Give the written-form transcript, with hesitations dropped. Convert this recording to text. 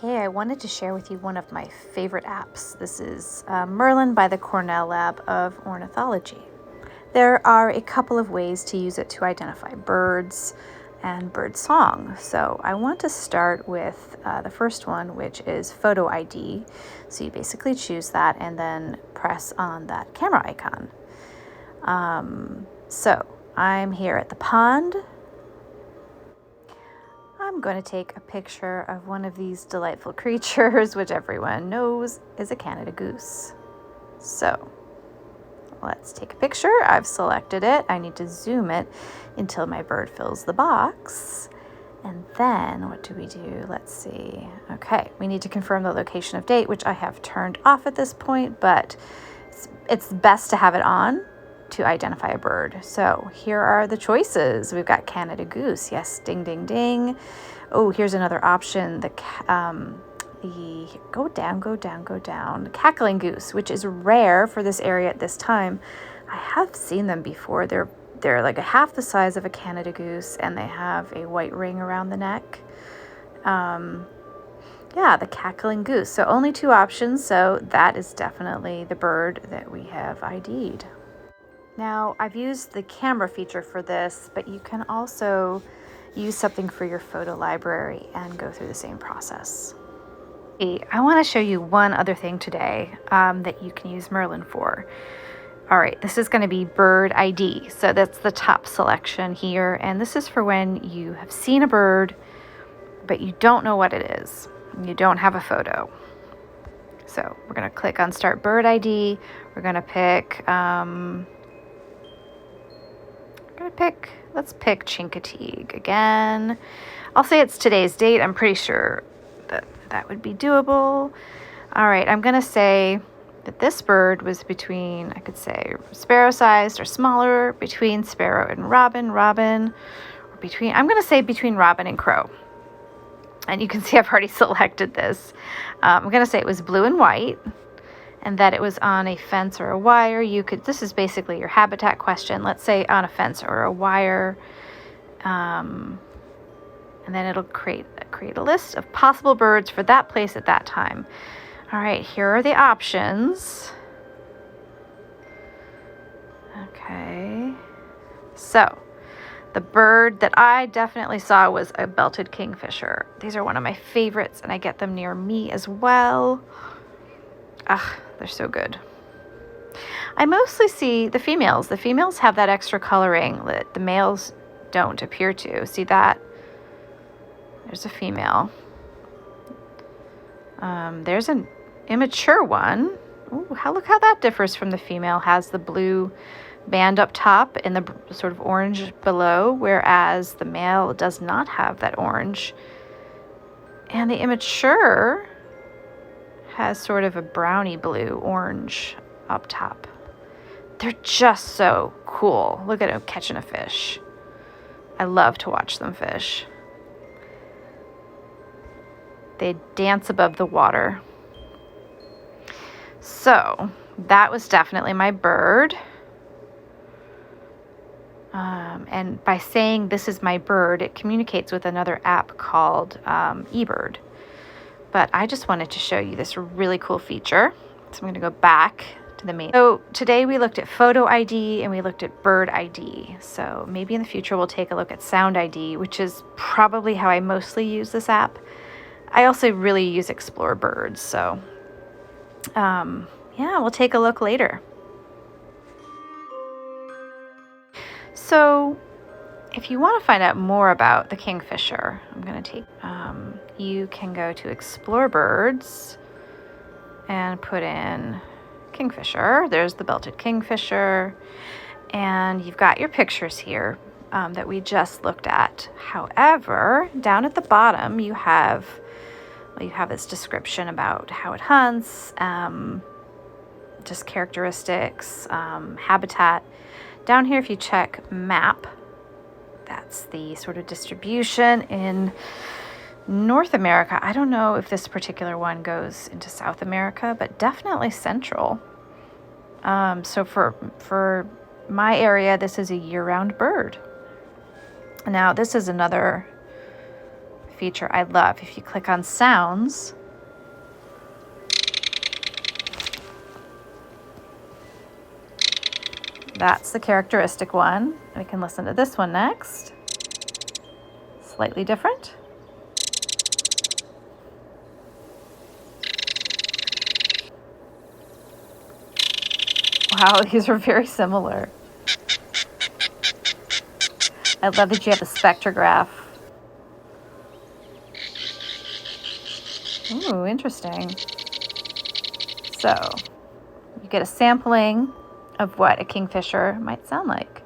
Hey, I wanted to share with you one of my favorite apps. This is Merlin by the Cornell Lab of Ornithology. There are a couple of ways to use it to identify birds and bird song. So I want to start with the first one, which is photo ID. So you basically choose that and then press on that camera icon. So I'm here at the pond. I'm going to take a picture of one of these delightful creatures, which everyone knows is a Canada goose. So let's take a picture. I've selected it. I need to zoom it until my bird fills the box. And then what do we do? Let's see. Okay, we need to confirm the location of date, which I have turned off at this point, but it's best to have it on to identify a bird. So here are the choices. We've got Canada goose. Yes, ding, ding, ding. Oh, here's another option. Go down. The cackling goose, which is rare for this area at this time. I have seen them before. They're like half the size of a Canada goose, and they have a white ring around the neck. Yeah, the cackling goose. So only two options. So that is definitely the bird that we have ID'd. Now, I've used the camera feature for this, but you can also use something for your photo library and go through the same process. I want to show you one other thing today that you can use Merlin for. All right, this is going to be bird ID. So that's the top selection here. And this is for when you have seen a bird, but you don't know what it is. You don't have a photo. So we're going to click on Start Bird ID. We're going to pick... let's pick Chincoteague again. I'll say it's today's date. I'm pretty sure that would be doable. All right, I'm going to say that this bird was between, I could say sparrow-sized or smaller, between sparrow and robin, or between, I'm going to say between robin and crow. And you can see I've already selected this. I'm going to say it was blue and white, and that it was on a fence or a wire. This is basically your habitat question. Let's say on a fence or a wire. And then it'll create a list of possible birds for that place at that time. All right, here are the options. Okay. So the bird that I definitely saw was a belted kingfisher. These are one of my favorites, and I get them near me as well. Ah, they're so good. I mostly see the females. The females have that extra coloring that the males don't appear to. See that? There's a female. There's an immature one. Ooh, look how that differs from the female. Has the blue band up top and the sort of orange below, whereas the male does not have that orange. And the immature has sort of a browny blue orange up top. They're just so cool. Look at them catching a fish. I love to watch them fish. They dance above the water. So that was definitely my bird. And by saying this is my bird, it communicates with another app called eBird. But I just wanted to show you this really cool feature. So I'm going to go back to the main. So today we looked at photo ID and we looked at bird ID. So maybe in the future we'll take a look at sound ID, which is probably how I mostly use this app. I also really use Explore Birds. So yeah, we'll take a look later. So if you want to find out more about the kingfisher, I'm going to take, you can go to Explore Birds and put in kingfisher. There's the belted kingfisher, and you've got your pictures here that we just looked at. However, down at the bottom, you have this description about how it hunts, just characteristics, habitat. Down here, if you check map, that's the sort of distribution in North America. I don't know if this particular one goes into South America, but definitely Central. So for my area, this is a year-round bird. Now, this is another feature I love. If you click on sounds, that's the characteristic one. We can listen to this one next. Slightly different. Wow, these are very similar. I love that you have the spectrograph. Ooh, interesting. So you get a sampling of what a kingfisher might sound like.